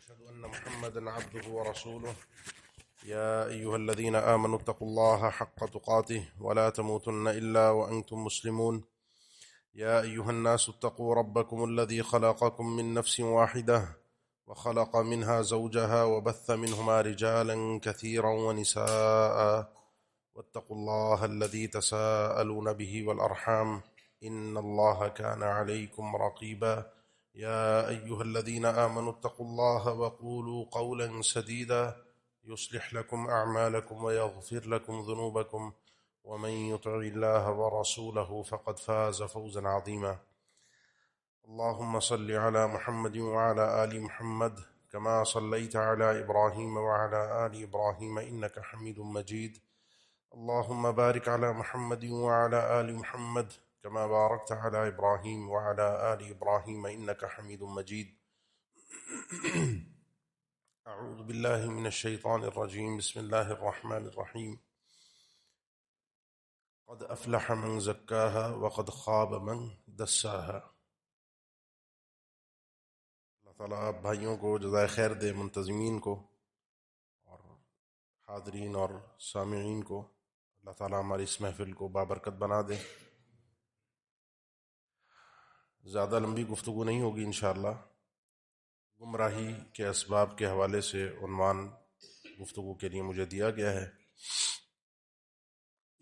وأشهد أن محمدا عبده ورسوله يا أيها الذين آمنوا اتقوا الله حق تقاته ولا تموتن إلا وأنتم مسلمون يا أيها الناس اتقوا ربكم الذي خلقكم من نفس واحدة وخلق منها زوجها وبث منهما رجالا كثيرا ونساء واتقوا الله الذي تساءلون به والأرحام إن الله كان عليكم رقيبا يا أيها الذين آمنوا اتقوا الله وقولوا قولا سديدا يصلح لكم أعمالكم ويغفر لكم ذنوبكم ومن يطع الله ورسوله فقد فاز فوزا عظيما اللهم صل على محمد وعلى آل محمد كما صليت على إبراهيم وعلى آل إبراهيم إنك حميد مجيد اللهم بارك على محمد وعلى آل محمد كما باركت على إبراهيم وعلى آل إبراهيم إنك حميد مجيد أعوذ بالله من الشيطان الرجيم بسم الله الرحمن الرحيم قد أفلح من زكاها وقد خاب من دساها. اللہ تعالیٰ آپ بھائیوں کو جزائے خیر دے، منتظمین کو اور حاضرین اور سامعین کو اللہ تعالیٰ ہماری اس محفل کو بابرکت بنا دے. زیادہ لمبی گفتگو نہیں ہوگی انشاءاللہ. گمراہی کے اسباب کے حوالے سے عنوان گفتگو کے لیے مجھے دیا گیا ہے،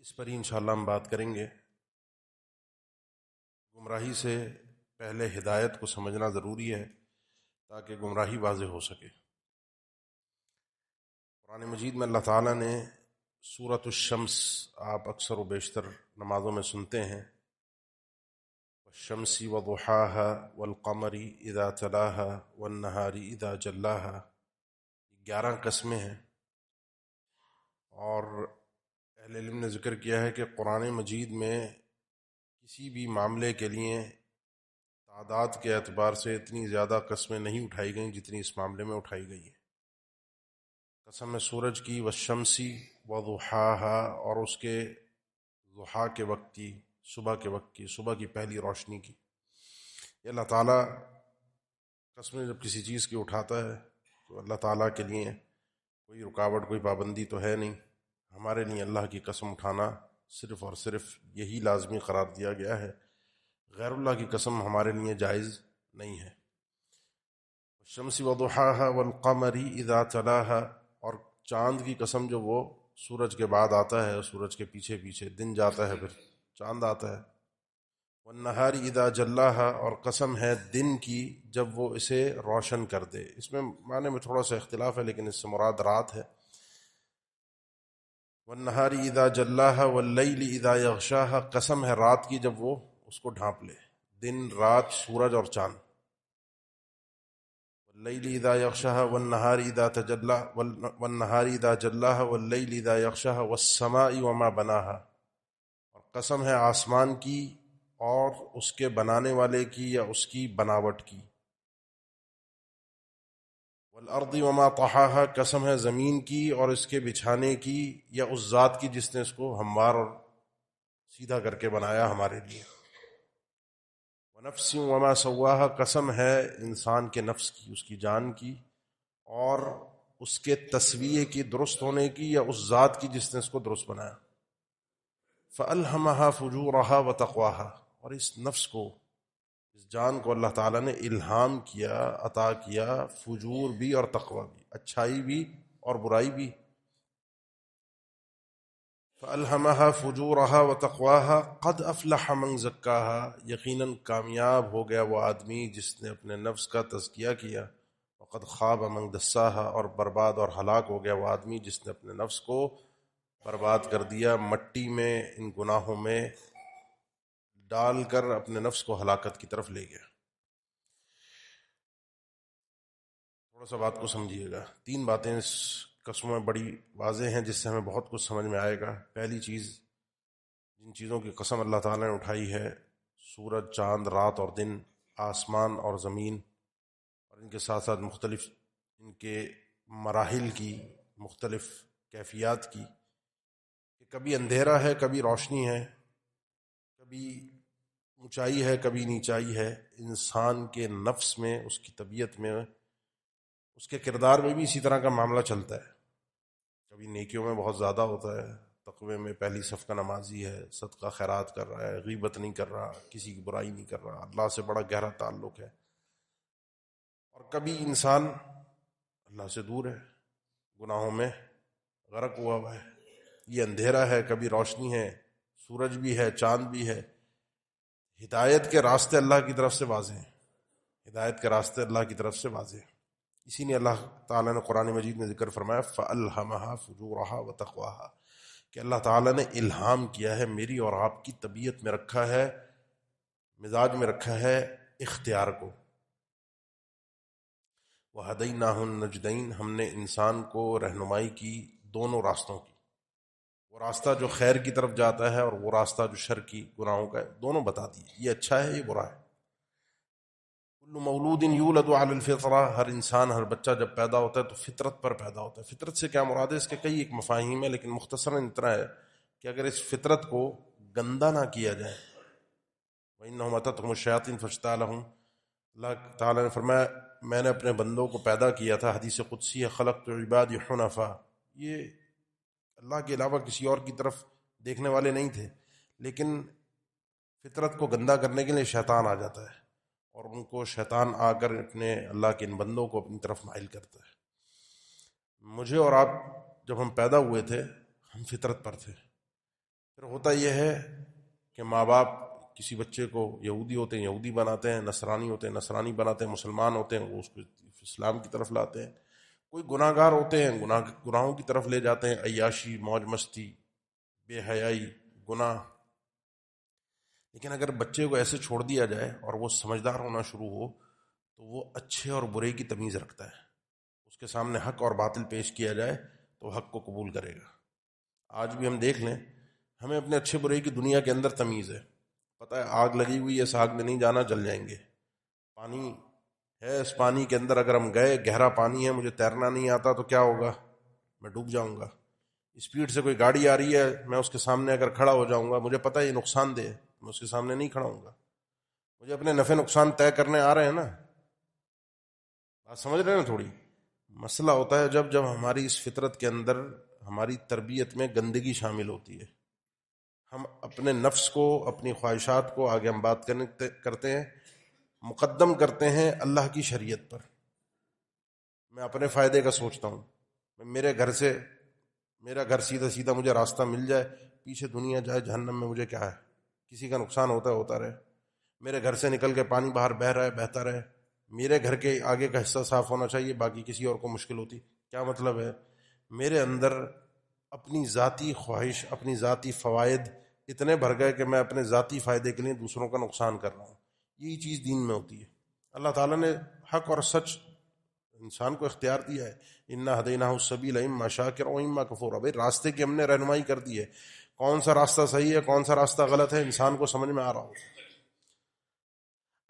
اس پر ہی انشاءاللہ ہم بات کریں گے. گمراہی سے پہلے ہدایت کو سمجھنا ضروری ہے تاکہ گمراہی واضح ہو سکے. قرآن مجید میں اللہ تعالیٰ نے سورۃ الشمس، آپ اکثر و بیشتر نمازوں میں سنتے ہیں، والشمس وضحاها والقمر اذا تلاها والنہار اذا جلاها، 11 قسمیں ہیں. اور اہل علم نے ذکر کیا ہے کہ قرآن مجید میں کسی بھی معاملے کے لیے تعداد کے اعتبار سے اتنی زیادہ قسمیں نہیں اٹھائی گئیں جتنی اس معاملے میں اٹھائی گئی ہیں. قسم ہے سورج کی، والشمسی وضحاها، اور اس کے ضحا کے وقت کی، صبح کے وقت کی، صبح کی پہلی روشنی کی. یہ اللہ تعالیٰ قسمیں جب کسی چیز کی اٹھاتا ہے تو اللہ تعالیٰ کے لیے کوئی رکاوٹ، کوئی پابندی تو ہے نہیں. ہمارے لیے اللہ کی قسم اٹھانا صرف اور صرف یہی لازمی قرار دیا گیا ہے، غیر اللہ کی قسم ہمارے لیے جائز نہیں ہے. الشمس وضحاها والقمر اذا تلاها، اور چاند کی قسم جو وہ سورج کے بعد آتا ہے، سورج کے پیچھے پیچھے دن جاتا ہے پھر چاند آتا ہے. والنہار اذا جلاها، اور قسم ہے دن کی جب وہ اسے روشن کر دے. اس میں معنی میں تھوڑا سا اختلاف ہے لیکن اس سے مراد رات ہے. والنہار اذا جلاها واللیل اذا یغشاها، قسم ہے رات کی جب وہ اس کو ڈھانپ لے. دن، رات، سورج اور چاند. واللیل اذا یغشاها والنہار اذا تجلی والنہار اذا جلاها واللیل اذا یغشاها والسماء وما بناها، اور قسم ہے آسمان کی اور اس کے بنانے والے کی یا اس کی بناوٹ کی. والارض وما طحاها، قسم ہے زمین کی اور اس کے بچھانے کی یا اس ذات کی جس نے اس کو ہموار اور سیدھا کر کے بنایا ہمارے لیے. ونفس وما سواها، قسم ہے انسان کے نفس کی، اس کی جان کی اور اس کے تسویے کی، درست ہونے کی، یا اس ذات کی جس نے اس کو درست بنایا. فألہمها فجورها وتقواها، اور اس نفس کو، اس جان کو اللہ تعالیٰ نے الہام کیا، عطا کیا، فجور بھی اور تقوی بھی، اچھائی بھی اور برائی بھی. فألہمها فجورها وتقواها قد افلح من زکاها، یقیناً کامیاب ہو گیا وہ آدمی جس نے اپنے نفس کا تزکیہ کیا. وقد خاب من دساها، اور برباد اور ہلاک ہو گیا وہ آدمی جس نے اپنے نفس کو برباد کر دیا، مٹی میں، ان گناہوں میں ڈال کر اپنے نفس کو ہلاکت کی طرف لے گیا. تھوڑا سا بات کو سمجھیے گا. 3 باتیں اس قسموں میں بڑی واضح ہیں جس سے ہمیں بہت کچھ سمجھ میں آئے گا. پہلی چیز، جن چیزوں کی قسم اللہ تعالیٰ نے اٹھائی ہے، سورج، چاند، رات اور دن، آسمان اور زمین، اور ان کے ساتھ ساتھ مختلف ان کے مراحل کی، مختلف کیفیات کی، کہ کبھی اندھیرا ہے، کبھی روشنی ہے، کبھی اونچائی ہے، کبھی نیچائی ہے. انسان کے نفس میں، اس کی طبیعت میں، اس کے کردار میں بھی اسی طرح کا معاملہ چلتا ہے. کبھی نیکیوں میں بہت زیادہ ہوتا ہے، تقوی میں پہلی صف کا نمازی ہے، صدقہ خیرات کر رہا ہے، غیبت نہیں کر رہا، کسی کی برائی نہیں کر رہا، اللہ سے بڑا گہرا تعلق ہے. اور کبھی انسان اللہ سے دور ہے، گناہوں میں غرق ہوا ہے. یہ اندھیرا ہے، کبھی روشنی ہے، سورج بھی ہے، چاند بھی ہے. ہدایت کے راستے اللہ کی طرف سے واضح ہیں، ہدایت کے راستے اللہ کی طرف سے واضح ہیں. اسی نے اللہ تعالیٰ نے قرآن مجید میں ذکر فرمایا فَأَلْهَمَهَا فُجُورَهَا وَتَقْوَاهَا، کہ اللہ تعالیٰ نے الہام کیا ہے، میری اور آپ کی طبیعت میں رکھا ہے، مزاج میں رکھا ہے اختیار کو. وَهَدَيْنَاهُ النَّجْدَيْنِ، ہم نے انسان کو رہنمائی کی دونوں راستوں کی، وہ راستہ جو خیر کی طرف جاتا ہے اور وہ راستہ جو شر کی گناہوں کا ہے، دونوں بتا دیے، یہ اچھا ہے یہ برا ہے. کل مولود یولد علی الفطرہ، ہر انسان، ہر بچہ جب پیدا ہوتا ہے تو فطرت پر پیدا ہوتا ہے. فطرت سے کیا مراد ہے؟ اس کے کئی ایک مفاہیم ہیں، لیکن مختصراً اتنا ہے کہ اگر اس فطرت کو گندہ نہ کیا جائے، وَإِنَّهُمْ أَتَتْهُمُ الشَّيَاطِينُ فَاجْتَالَهُمْ، اللہ تعالیٰ نے فرمایا میں نے اپنے بندوں کو پیدا کیا تھا، حدیث قدسی ہے، خلقت عبادی حنفاء، یہ اللہ کے علاوہ کسی اور کی طرف دیکھنے والے نہیں تھے، لیکن فطرت کو گندہ کرنے کے لیے شیطان آ جاتا ہے اور ان کو شیطان آ کر اپنے اللہ کے ان بندوں کو اپنی طرف مائل کرتا ہے. مجھے اور آپ جب ہم پیدا ہوئے تھے ہم فطرت پر تھے. پھر ہوتا یہ ہے کہ ماں باپ کسی بچے کو، یہودی ہوتے ہیں یہودی بناتے ہیں، نصرانی ہوتے ہیں نصرانی بناتے ہیں، مسلمان ہوتے ہیں وہ اس کو اسلام کی طرف لاتے ہیں. کوئی گناہ گار ہوتے ہیں گناہوں کی طرف لے جاتے ہیں، عیاشی، موج مستی، بے حیائی، گناہ. لیکن اگر بچے کو ایسے چھوڑ دیا جائے اور وہ سمجھدار ہونا شروع ہو تو وہ اچھے اور برے کی تمیز رکھتا ہے. اس کے سامنے حق اور باطل پیش کیا جائے تو حق کو قبول کرے گا. آج بھی ہم دیکھ لیں، ہمیں اپنے اچھے برے کی دنیا کے اندر تمیز ہے، پتہ ہے آگ لگی ہوئی ہے، اس آگ میں نہیں جانا، جل جائیں گے. پانی ہے، اس پانی کے اندر اگر ہم گئے، گہرا پانی ہے، مجھے تیرنا نہیں آتا تو کیا ہوگا؟ میں ڈوب جاؤں گا. اسپیڈ سے کوئی گاڑی آ رہی ہے، میں اس کے سامنے اگر کھڑا ہو جاؤں گا، مجھے پتہ ہے یہ نقصان دہ ہے، میں اس کے سامنے نہیں کھڑا ہوں گا. مجھے اپنے نفع نقصان طے کرنے آ رہے ہیں نا. بات سمجھ رہے ہیں نا تھوڑی؟ مسئلہ ہوتا ہے جب ہماری اس فطرت کے اندر، ہماری تربیت میں گندگی شامل ہوتی ہے. ہم اپنے نفس کو، اپنی خواہشات کو، آگے ہم بات کرتے ہیں، مقدم کرتے ہیں اللہ کی شریعت پر. میں اپنے فائدے کا سوچتا ہوں، میرا گھر سیدھا سیدھا مجھے راستہ مل جائے، پیچھے دنیا جائے جہنم میں، مجھے کیا ہے، کسی کا نقصان ہوتا رہے. میرے گھر سے نکل کے پانی باہر بہہ رہا ہے، بہتا رہے. میرے گھر کے آگے کا حصہ صاف ہونا چاہیے، باقی کسی اور کو مشکل ہوتی. کیا مطلب ہے؟ میرے اندر اپنی ذاتی خواہش، اپنی ذاتی فوائد اتنے بھر گئے کہ میں اپنے ذاتی فائدے کے لیے دوسروں کا نقصان کر رہا ہوں. یہی چیز دین میں ہوتی ہے. اللہ تعالیٰ نے حق اور سچ انسان کو اختیار دیا ہے. انا ہدیناہ السبیل اما شاکر و اما کفور. بھائی راستے کی ہم نے رہنمائی کر دی ہے، کون سا راستہ صحیح ہے کون سا راستہ غلط ہے انسان کو سمجھ میں آ رہا ہو.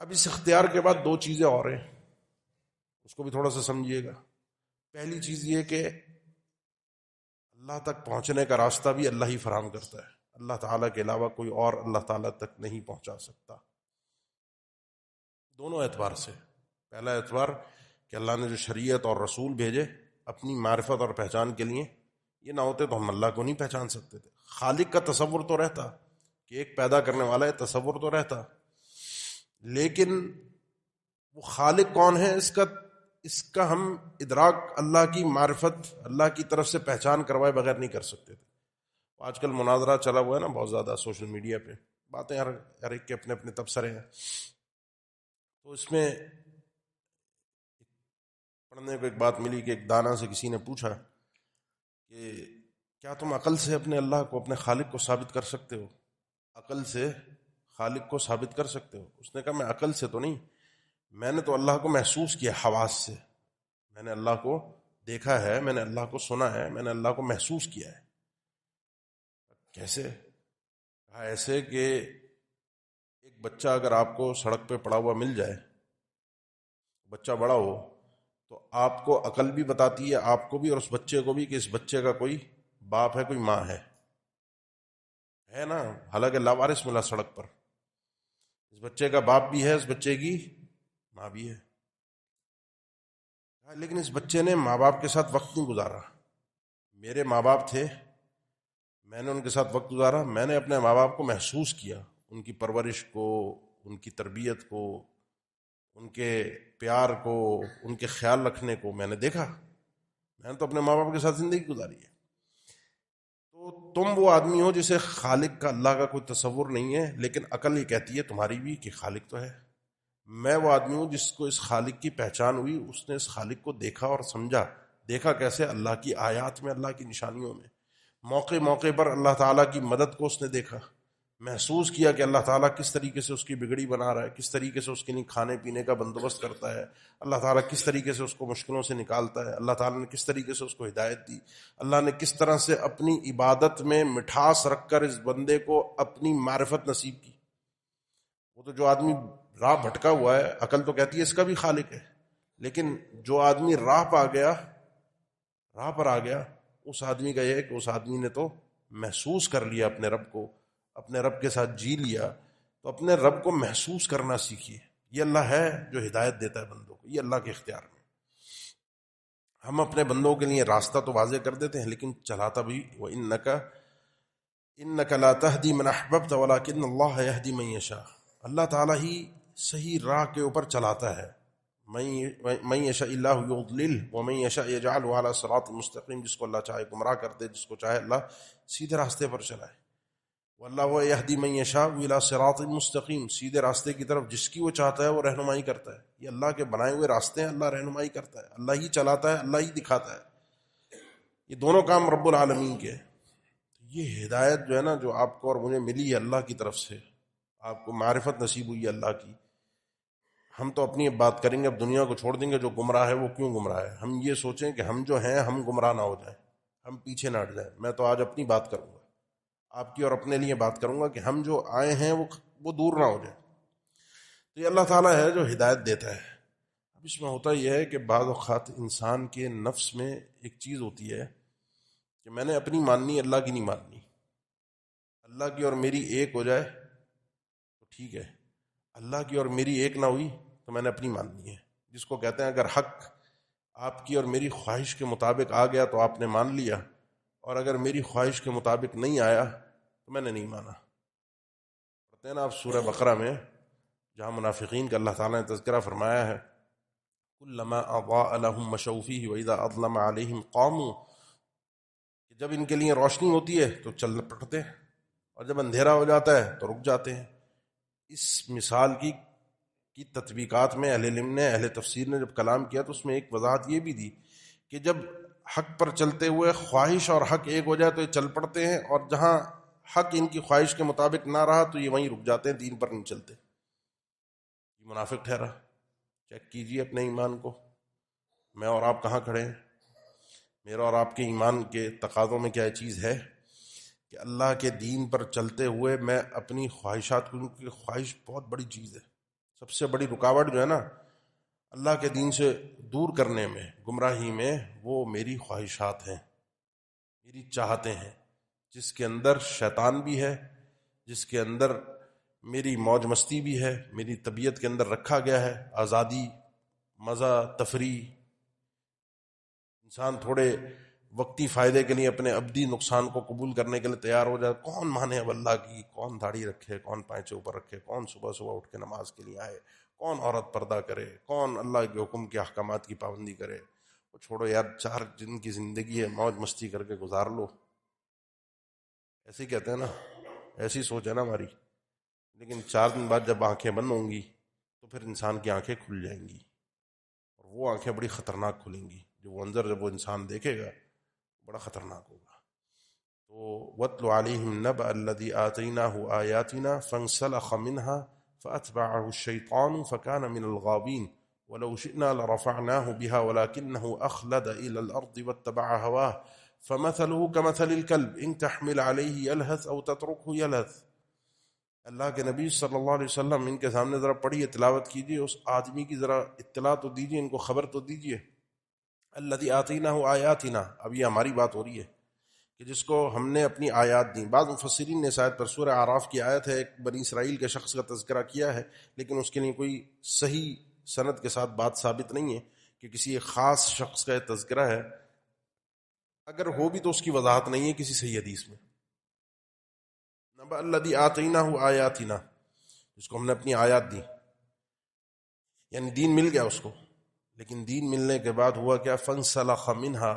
اب اس اختیار کے بعد دو چیزیں اور ہیں، اس کو بھی تھوڑا سا سمجھیے گا. پہلی چیز یہ کہ اللہ تک پہنچنے کا راستہ بھی اللہ ہی فراہم کرتا ہے، اللہ تعالیٰ کے علاوہ کوئی اور اللہ تعالیٰ تک نہیں پہنچا سکتا. دونوں اعتبار سے. پہلا اعتبار کہ اللہ نے جو شریعت اور رسول بھیجے اپنی معرفت اور پہچان کے لیے، یہ نہ ہوتے تو ہم اللہ کو نہیں پہچان سکتے تھے. خالق کا تصور تو رہتا کہ ایک پیدا کرنے والا ہے، تصور تو رہتا، لیکن وہ خالق کون ہے اس کا ہم ادراک اللہ کی معرفت، اللہ کی طرف سے پہچان کروائے بغیر نہیں کر سکتے تھے. آج کل مناظرہ چلا ہوا ہے نا بہت زیادہ سوشل میڈیا پہ، باتیں ہر ایک کے اپنے اپنے تبصرے ہیں. تو اس میں پڑھنے کو ایک بات ملی کہ ایک دانا سے کسی نے پوچھا کہ کیا تم عقل سے اپنے اللہ کو، اپنے خالق کو ثابت کر سکتے ہو؟ عقل سے خالق کو ثابت کر سکتے ہو؟ اس نے کہا میں عقل سے تو نہیں، میں نے تو اللہ کو محسوس کیا حواس سے. میں نے اللہ کو دیکھا ہے، میں نے اللہ کو سنا ہے، میں نے اللہ کو محسوس کیا ہے. کیسے؟ کہا ایسے کہ ایک بچہ اگر آپ کو سڑک پہ پڑا ہوا مل جائے، بچہ بڑا ہو، تو آپ کو عقل بھی بتاتی ہے، آپ کو بھی اور اس بچے کو بھی، کہ اس بچے کا کوئی باپ ہے، کوئی ماں ہے نا. حالانکہ لاوارث ملا سڑک پر، اس بچے کا باپ بھی ہے، اس بچے کی ماں بھی ہے. لیکن اس بچے نے ماں باپ کے ساتھ وقت نہیں گزارا. میرے ماں باپ تھے، میں نے ان کے ساتھ وقت گزارا، میں نے اپنے ماں باپ کو محسوس کیا، ان کی پرورش کو، ان کی تربیت کو، ان کے پیار کو، ان کے خیال رکھنے کو میں نے دیکھا. میں نے تو اپنے ماں باپ کے ساتھ زندگی گزاری ہے. تو تم وہ آدمی ہو جسے خالق کا، اللہ کا کوئی تصور نہیں ہے، لیکن عقل یہ کہتی ہے تمہاری بھی کہ خالق تو ہے. میں وہ آدمی ہوں جس کو اس خالق کی پہچان ہوئی، اس نے اس خالق کو دیکھا اور سمجھا. دیکھا کیسے؟ اللہ کی آیات میں، اللہ کی نشانیوں میں. موقع موقع پر اللہ تعالیٰ کی مدد کو اس نے دیکھا، محسوس کیا کہ اللہ تعالیٰ کس طریقے سے اس کی بگڑی بنا رہا ہے، کس طریقے سے اس کے لیے کھانے پینے کا بندوبست کرتا ہے، اللہ تعالیٰ کس طریقے سے اس کو مشکلوں سے نکالتا ہے، اللہ تعالیٰ نے کس طریقے سے اس کو ہدایت دی، اللہ نے کس طرح سے اپنی عبادت میں مٹھاس رکھ کر اس بندے کو اپنی معرفت نصیب کی. وہ تو جو آدمی راہ بھٹکا ہوا ہے، عقل تو کہتی ہے اس کا بھی خالق ہے، لیکن جو آدمی راہ پہ آ گیا، اس آدمی کا یہ ہے کہ اس آدمی نے تو محسوس کر لیا اپنے رب کو، اپنے رب کے ساتھ جی لیا. تو اپنے رب کو محسوس کرنا سیکھیے. یہ اللہ ہے جو ہدایت دیتا ہے بندوں کو، یہ اللہ کے اختیار میں. ہم اپنے بندوں کے لیے راستہ تو واضح کر دیتے ہیں، لیکن چلاتا بھی. وَإِنَّكَ لَا تَهْدِي مَنْ أَحْبَبْتَ وَلَكِنَّ اللَّهَ يَهْدِي مَن يَشَاءُ. اللہ تعالیٰ ہی صحیح راہ کے اوپر چلاتا ہے. من یشاء اللہ یضلل ومن یشاء یجعلہ علی صراط مستقیم. جس کو اللہ چاہے گمراہ کر دے، جس کو چاہے اللہ سیدھے راستے پر چلائے. واللہ وہ یہدی من یشاء الی صراط مستقیم. سیدھے راستے کی طرف جس کی وہ چاہتا ہے وہ رہنمائی کرتا ہے. یہ اللہ کے بنائے ہوئے راستے ہیں، اللہ رہنمائی کرتا ہے، اللہ ہی چلاتا ہے، اللہ ہی دکھاتا ہے. یہ دونوں کام رب العالمین کے. یہ ہدایت جو ہے نا، جو آپ کو اور مجھے ملی ہے اللہ کی طرف سے، آپ کو معرفت نصیب ہوئی ہے اللہ کی. ہم تو اپنی بات کریں گے، اب دنیا کو چھوڑ دیں گے. جو گمراہ ہے وہ کیوں گمراہ ہے؟ ہم یہ سوچیں کہ ہم جو ہیں ہم گمراہ نہ ہو جائیں، ہم پیچھے نہ ہٹ جائیں. میں تو آج اپنی بات کروں گا، آپ کی اور اپنے لیے بات کروں گا کہ ہم جو آئے ہیں وہ دور نہ ہو جائیں. تو یہ اللہ تعالیٰ ہے جو ہدایت دیتا ہے. اب اس میں ہوتا یہ ہے کہ بعض اوقات انسان کے نفس میں ایک چیز ہوتی ہے کہ میں نے اپنی ماننی، اللہ کی نہیں ماننی. اللہ کی اور میری ایک ہو جائے تو ٹھیک ہے، اللہ کی اور میری ایک نہ ہوئی تو میں نے اپنی ماننی ہے. جس کو کہتے ہیں اگر حق آپ کی اور میری خواہش کے مطابق آ گیا تو آپ نے مان لیا، اور اگر میری خواہش کے مطابق نہیں آیا تو میں نے نہیں مانا. پڑھتے ہیں نا آپ سورہ بقرہ میں، جہاں منافقین کا اللہ تعالیٰ نے تذکرہ فرمایا ہے، کلما اضاء لهم مشوا فیہ واذا اظلم علیہم قاموا. کہ جب ان کے لیے روشنی ہوتی ہے تو چل پڑتے ہیں، اور جب اندھیرا ہو جاتا ہے تو رک جاتے ہیں. اس مثال کی تطبیقات میں اہل علم نے، اہل تفسیر نے جب کلام کیا تو اس میں ایک وضاحت یہ بھی دی کہ جب حق پر چلتے ہوئے خواہش اور حق ایک ہو جائے تو یہ چل پڑتے ہیں، اور جہاں حق ان کی خواہش کے مطابق نہ رہا تو یہ وہیں رک جاتے ہیں، دین پر نہیں چلتے. یہ منافق ٹھہرا. چیک کیجئے اپنے ایمان کو، میں اور آپ کہاں کھڑے ہیں. میرا اور آپ کے ایمان کے تقاضوں میں کیا چیز ہے کہ اللہ کے دین پر چلتے ہوئے میں اپنی خواہشات کو، کیونکہ خواہش بہت بڑی چیز ہے. سب سے بڑی رکاوٹ جو ہے نا اللہ کے دین سے دور کرنے میں، گمراہی میں، وہ میری خواہشات ہیں، میری چاہتیں ہیں، جس کے اندر شیطان بھی ہے، جس کے اندر میری موج مستی بھی ہے، میری طبیعت کے اندر رکھا گیا ہے آزادی، مزہ، تفریح. انسان تھوڑے وقتی فائدے کے لیے اپنے ابدی نقصان کو قبول کرنے کے لیے تیار ہو جائے. کون مانے اب اللہ کی؟ کون داڑھی رکھے، کون پائچے اوپر رکھے، کون صبح صبح اٹھ کے نماز کے لیے آئے، کون عورت پردہ کرے، کون اللہ کے حکم کے احکامات کی پابندی کرے. وہ چھوڑو یار، 4 دن کی زندگی ہے، موج مستی کر کے گزار لو. ایسے ہی کہتے ہیں نا، ایسی سوچ ہے نا ہماری. لیکن 4 دن بعد جب آنکھیں بند ہوں گی تو پھر انسان کی آنکھیں کھل جائیں گی، اور وہ آنکھیں بڑی خطرناک کھلیں گی. جو وہ منظر جب وہ انسان دیکھے گا بڑا خطرناک ہوگا. تو وَاتْلُ عَلَيْهِمْ نَبَأَ الَّذِي آتَيْنَاهُ آيَاتِنَا فَانْسَلَخَ مِنْهَا فَأَتْبَعَهُ الشَّيْطَانُ فَكَانَ مِنَ الْغَاوِينَ وَلَوْ شِئْنَا لَرَفَعْنَاهُ بِهَا وَلَكِنَّهُ أَخْلَدَ إِلَى الْأَرْضِ وَاتَّبَعَ هَوَاهُ فَمَثَلُهُ كَمَثَلِ الْكَلْبِ إِنْ تَحْمِلْ عَلَيْهِ يَلْهَثْ أَوْ تَتْرُكْهُ يَلْهَثْ. اللہ کے نبی صلی اللہ علیہ وسلم ان کے سامنے ذرا پڑھیے، تلاوت کیجیے، اس آدمی کی ذرا اطلاع تو دیجیے، ان کو خبر تو دیجیے. الذی آتیناہ آیاتنا، اب یہ ہماری بات ہو رہی ہے کہ جس کو ہم نے اپنی آیات دیں. بعض مفسرین نے شاید پر سورہ اعراف کی آیت ہے، ایک بنی اسرائیل کے شخص کا تذکرہ کیا ہے، لیکن اس کے لیے کوئی صحیح سند کے ساتھ بات ثابت نہیں ہے کہ کسی ایک خاص شخص کا تذکرہ ہے، اگر ہو بھی تو اس کی وضاحت نہیں ہے کسی صحیح حدیث میں. نبأ الذی آتیناہ آیاتنا، جس کو ہم نے اپنی آیات دی، یعنی دین مل گیا اس کو، لیکن دین ملنے کے بعد ہوا کیا؟ فانسلخ منہا،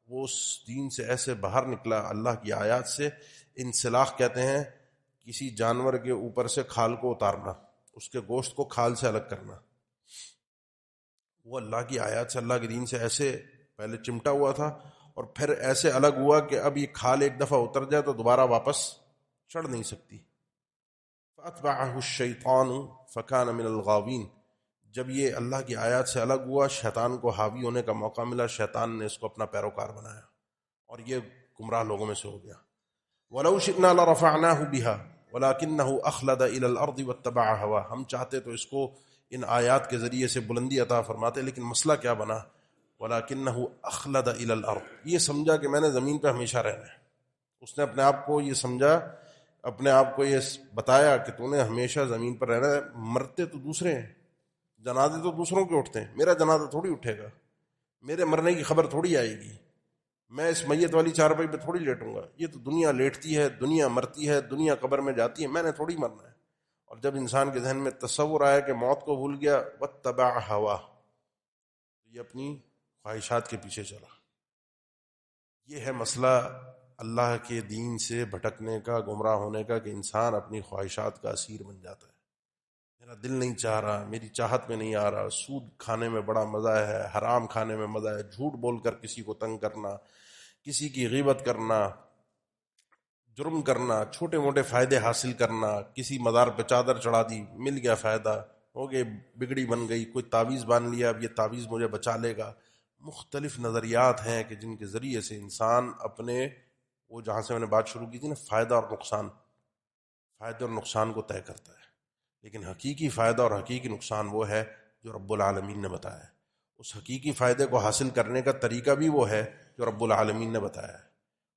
وہ اس دین سے ایسے باہر نکلا اللہ کی آیات سے. انسلاخ کہتے ہیں کسی جانور کے اوپر سے کھال کو اتارنا، اس کے گوشت کو کھال سے الگ کرنا. وہ اللہ کی آیات سے، اللہ کے دین سے ایسے پہلے چمٹا ہوا تھا اور پھر ایسے الگ ہوا کہ اب یہ کھال ایک دفعہ اتر جائے تو دوبارہ واپس چڑھ نہیں سکتی. فَأَتْبَعَهُ الشَّيْطَانُ فَكَانَ مِنَ الْغَاوِينَ، جب یہ اللہ کی آیات سے الگ ہوا، شیطان کو حاوی ہونے کا موقع ملا، شیطان نے اس کو اپنا پیروکار بنایا اور یہ گمراہ لوگوں میں سے ہو گیا. وَلَوْ شِئْنَا لَرَفَعْنَاهُ بِهَا وَلَكِنَّهُ أَخْلَدَ إِلَى الْأَرْضِ وَاتَّبَعَ هَوَاهُ، ہم چاہتے تو اس کو ان آیات کے ذریعے سے بلندی عطا فرماتے، لیکن مسئلہ کیا بنا؟ وَلَكِنَّهُ أَخْلَدَ إِلَى الْأَرْضِ، یہ سمجھا کہ میں نے زمین پہ ہمیشہ رہنا ہے. اس نے اپنے آپ کو یہ سمجھا، اپنے آپ کو یہ بتایا کہ تو نے ہمیشہ زمین پر رہنا ہے. مرتے تو دوسرے ہیں، جنازے تو دوسروں کے اٹھتے ہیں، میرا جنازہ تھوڑی اٹھے گا، میرے مرنے کی خبر تھوڑی آئے گی، میں اس میت والی چارپائی پہ تھوڑی لیٹوں گا. یہ تو دنیا لیٹتی ہے، دنیا مرتی ہے، دنیا قبر میں جاتی ہے، میں نے تھوڑی مرنا ہے. اور جب انسان کے ذہن میں تصور آیا کہ موت کو بھول گیا، واتبع ہوا، یہ اپنی خواہشات کے پیچھے چلا. یہ ہے مسئلہ اللہ کے دین سے بھٹکنے کا، گمراہ ہونے کا، کہ انسان اپنی خواہشات کا اسیر بن جاتا ہے. میرا دل نہیں چاہ رہا، میری چاہت میں نہیں آ رہا، سود کھانے میں بڑا مزہ ہے، حرام کھانے میں مزہ ہے، جھوٹ بول کر کسی کو تنگ کرنا، کسی کی غیبت کرنا، جرم کرنا، چھوٹے موٹے فائدے حاصل کرنا، کسی مزار پہ چادر چڑھا دی، مل گیا فائدہ، ہو گئے، بگڑی بن گئی، کوئی تعویذ باندھ لیا، اب یہ تعویذ مجھے بچا لے گا. مختلف نظریات ہیں کہ جن کے ذریعے سے انسان اپنے، وہ جہاں سے میں نے بات شروع کی تھی نا، فائدہ اور نقصان، فائدے اور نقصان کو طے کرتا ہے. لیکن حقیقی فائدہ اور حقیقی نقصان وہ ہے جو رب العالمین نے بتایا ہے. اس حقیقی فائدے کو حاصل کرنے کا طریقہ بھی وہ ہے جو رب العالمین نے بتایا ہے.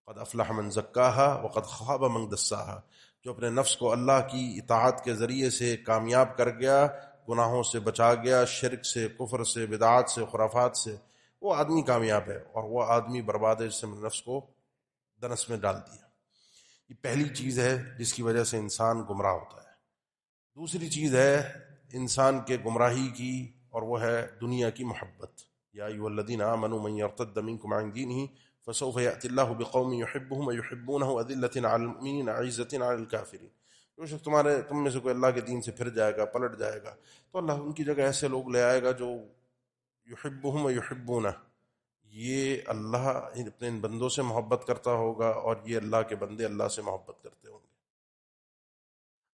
قد افلح من زکاہا وقد خاب من دساہا، جو اپنے نفس کو اللہ کی اطاعت کے ذریعے سے کامیاب کر گیا، گناہوں سے بچا گیا، شرک سے، کفر سے، بدعات سے، خرافات سے، وہ آدمی کامیاب ہے. اور وہ آدمی برباد ہے جس نے اپنے نفس کو دنس میں ڈال دیا. یہ پہلی چیز ہے جس کی وجہ سے انسان گمراہ ہوتا ہے. دوسری چیز ہے انسان کے گمراہی کی، اور وہ ہے دنیا کی محبت. یا ایھا الذین آمنوا من یرتد منکم عن دینہ فسوف یأتی اللہ بقوم یحبهم ویحبونہ اذلۃ علی المؤمنین عزۃ علی الکافرین. جو شخص تم میں سے کوئی اللہ کے دین سے پھر جائے گا، پلٹ جائے گا، تو اللہ ان کی جگہ ایسے لوگ لے آئے گا جو یحبهم ویحبونہ، یہ اللہ اپنے ان بندوں سے محبت کرتا ہوگا اور یہ اللہ کے بندے اللہ سے محبت کرتے ہوں گے.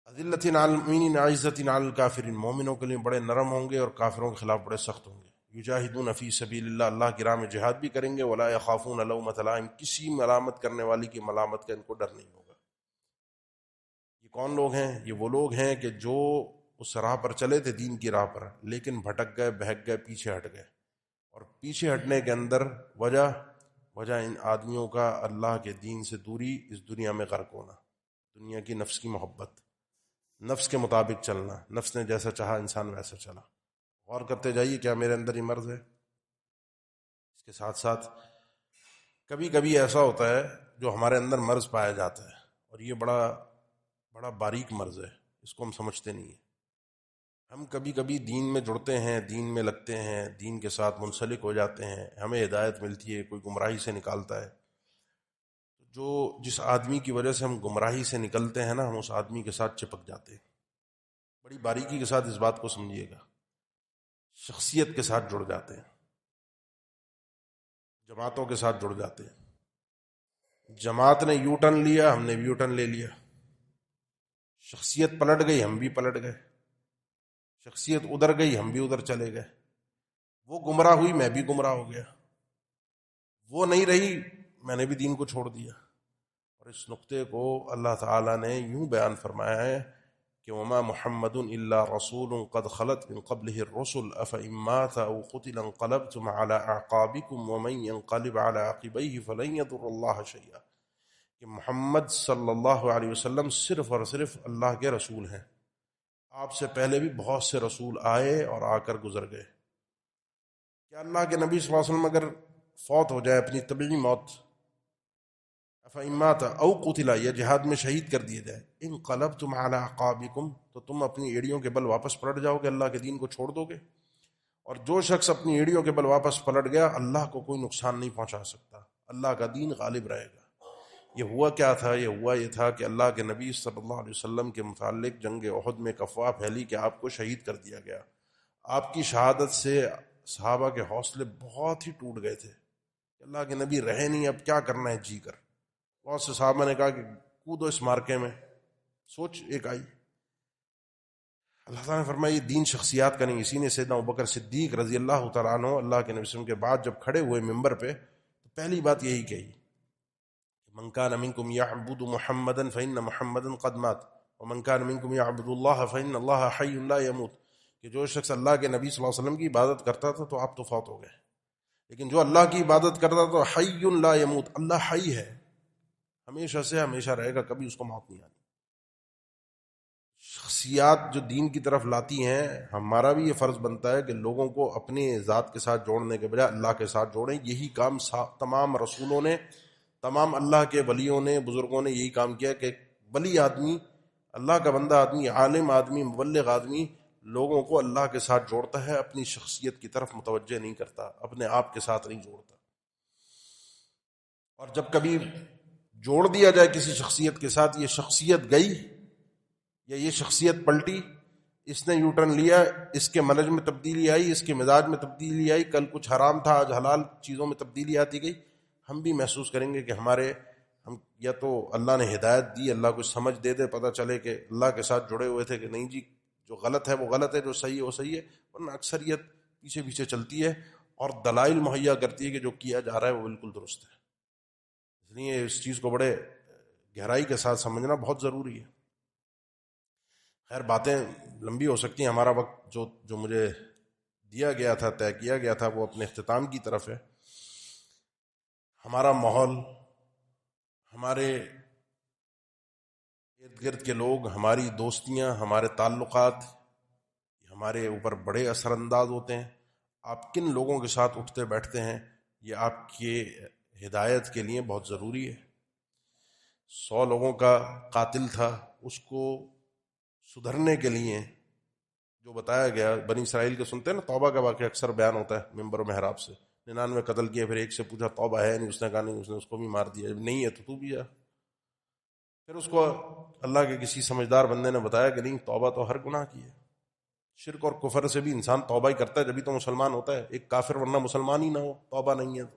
اذلۃ علی المؤمنین عزۃ علی الکافرین، مومنوں کے لیے بڑے نرم ہوں گے اور کافروں کے خلاف بڑے سخت ہوں گے. یجاہدون فی سبیل اللہ، اللہ کی راہ میں جہاد بھی کریں گے. ولا یخافون لومۃ لائم، کسی ملامت کرنے والی کی ملامت کا ان کو ڈر نہیں ہوگا. یہ کون لوگ ہیں؟ یہ وہ لوگ ہیں کہ جو اس راہ پر چلے تھے، دین کی راہ پر، لیکن بھٹک گئے، بہک گئے، پیچھے ہٹ گئے. اور پیچھے ہٹنے کے اندر وجہ ان آدمیوں کا اللہ کے دین سے دوری، اس دنیا میں غرق ہونا، دنیا کی نفس کی محبت، نفس کے مطابق چلنا. نفس نے جیسا چاہا انسان ویسا چلا. غور کرتے جائیے کیا میرے اندر یہ مرض ہے؟ اس کے ساتھ ساتھ کبھی کبھی ایسا ہوتا ہے جو ہمارے اندر مرض پایا جاتا ہے، اور یہ بڑا بڑا باریک مرض ہے، اس کو ہم سمجھتے نہیں ہیں. ہم کبھی کبھی دین میں جڑتے ہیں، دین میں لگتے ہیں، دین کے ساتھ منسلک ہو جاتے ہیں، ہمیں ہدایت ملتی ہے، کوئی گمراہی سے نکالتا ہے. جس آدمی کی وجہ سے ہم گمراہی سے نکلتے ہیں نا، ہم اس آدمی کے ساتھ چپک جاتے ہیں. بڑی باریکی کے ساتھ اس بات کو سمجھیے گا. شخصیت کے ساتھ جڑ جاتے ہیں، جماعتوں کے ساتھ جڑ جاتے ہیں. جماعت نے یو ٹرن لیا، ہم نے بھی یو ٹرن لے لیا. شخصیت پلٹ گئی، ہم بھی پلٹ گئے. شخصیت ادھر گئی، ہم بھی ادھر چلے گئے. وہ گمراہ ہوئی، میں بھی گمراہ ہو گیا. وہ نہیں رہی، میں نے بھی دین کو چھوڑ دیا. اور اس نقطے کو اللہ تعالیٰ نے یوں بیان فرمایا ہے کہ وما محمد الا رسول قد خلت من قبله الرسل افإن مات او قتل انقلبتم على اعقابكم ومن ينقلب على عقبيه فلن يضر الله شيئا، کہ محمد صلی اللہ علیہ وسلم صرف اور صرف اللہ کے رسول ہیں. آپ سے پہلے بھی بہت سے رسول آئے اور آ کر گزر گئے. کہ اللہ کے نبی صلی اللہ علیہ وسلم اگر فوت ہو جائے اپنی طبیعی موت، افامات او قتلا، یا جہاد میں شہید کر دیے جائے، انقلبتم علی اعقابکم، تو تم اپنی ایڑیوں کے بل واپس پلٹ جاؤ گے، اللہ کے دین کو چھوڑ دو گے. اور جو شخص اپنی ایڑیوں کے بل واپس پلٹ گیا، اللہ کو کوئی نقصان نہیں پہنچا سکتا، اللہ کا دین غالب رہے گا. یہ ہوا کیا تھا؟ یہ تھا کہ اللہ کے نبی صلی اللہ علیہ وسلم کے متعلق جنگ احد میں ایک افواہ پھیلی کہ آپ کو شہید کر دیا گیا. آپ کی شہادت سے صحابہ کے حوصلے بہت ہی ٹوٹ گئے تھے کہ اللہ کے نبی رہے نہیں، اب کیا کرنا ہے جی کر. بہت سے صحابہ نے کہا کہ کودو اس مارکے میں. سوچ ایک آئی. اللہ تعالیٰ نے فرمایا یہ دین شخصیات کا نہیں. اسی نے سیدنا ابوبکر صدیق رضی اللہ تعالیٰ عنہ اللہ کے نبی صلی اللہ علیہ وسلم کے بعد جب کھڑے ہوئے ممبر پہ تو پہلی بات یہی کہی، من کان منکم یعبد محمدا فإن محمدا قد مات ومن کان منکم یعبد اللہ فإن اللہ حی لا یموت، کہ جو شخص اللہ کے نبی صلی اللہ علیہ وسلم کی عبادت کرتا تھا تو آپ تو فوت ہو گئے، لیکن جو اللہ کی عبادت کرتا تھا تو حی لا یموت، اللہ حی ہے، ہمیشہ سے ہمیشہ رہے گا، کبھی اس کو موت نہیں آنی. شخصیات جو دین کی طرف لاتی ہیں، ہمارا بھی یہ فرض بنتا ہے کہ لوگوں کو اپنے ذات کے ساتھ جوڑنے کے بجائے اللہ کے ساتھ جوڑیں. یہی کام تمام رسولوں نے، تمام اللہ کے ولیوں نے، بزرگوں نے یہی کام کیا کہ ولی آدمی، اللہ کا بندہ آدمی، عالم آدمی، مبلغ آدمی لوگوں کو اللہ کے ساتھ جوڑتا ہے، اپنی شخصیت کی طرف متوجہ نہیں کرتا، اپنے آپ کے ساتھ نہیں جوڑتا. اور جب کبھی جوڑ دیا جائے کسی شخصیت کے ساتھ، یہ شخصیت گئی یا یہ شخصیت پلٹی، اس نے یو ٹرن لیا، اس کے منہج میں تبدیلی آئی، اس کے مزاج میں تبدیلی آئی، کل کچھ حرام تھا آج حلال چیزوں میں تبدیلی آتی گئی، ہم بھی محسوس کریں گے کہ ہم یا تو اللہ نے ہدایت دی، اللہ کو سمجھ دے دے، پتہ چلے کہ اللہ کے ساتھ جڑے ہوئے تھے کہ نہیں جی جو غلط ہے وہ غلط ہے، جو صحیح ہے وہ صحیح ہے. ورنہ اکثریت پیچھے پیچھے چلتی ہے اور دلائل مہیا کرتی ہے کہ جو کیا جا رہا ہے وہ بالکل درست ہے. اس لیے اس چیز کو بڑے گہرائی کے ساتھ سمجھنا بہت ضروری ہے. خیر باتیں لمبی ہو سکتی ہیں، ہمارا وقت جو مجھے دیا گیا تھا، طے کیا گیا تھا، وہ اپنے اختتام کی طرف ہے. ہمارا ماحول، ہمارے ارد گرد کے لوگ، ہماری دوستیاں، ہمارے تعلقات ہمارے اوپر بڑے اثر انداز ہوتے ہیں. آپ کن لوگوں کے ساتھ اٹھتے بیٹھتے ہیں یہ آپ کے ہدایت کے لیے بہت ضروری ہے. 100 لوگوں کا قاتل تھا، اس کو سدھرنے کے لیے جو بتایا گیا، بنی اسرائیل کے سنتے ہیں نا، توبہ کا واقعہ اکثر بیان ہوتا ہے ممبر و محراب سے. 99 قتل کیے، پھر ایک سے پوچھا توبہ ہے نہیں، اس نے کہا نہیں، اس نے اس کو بھی مار دیا. نہیں ہے تو بھی جا. پھر اس کو اللہ کے کسی سمجھدار بندے نے بتایا کہ نہیں، توبہ تو ہر گناہ کی ہے. شرک اور کفر سے بھی انسان توبہ ہی کرتا ہے جبھی تو مسلمان ہوتا ہے. ایک کافر ورنہ مسلمان ہی نہ ہو، توبہ نہیں ہے تو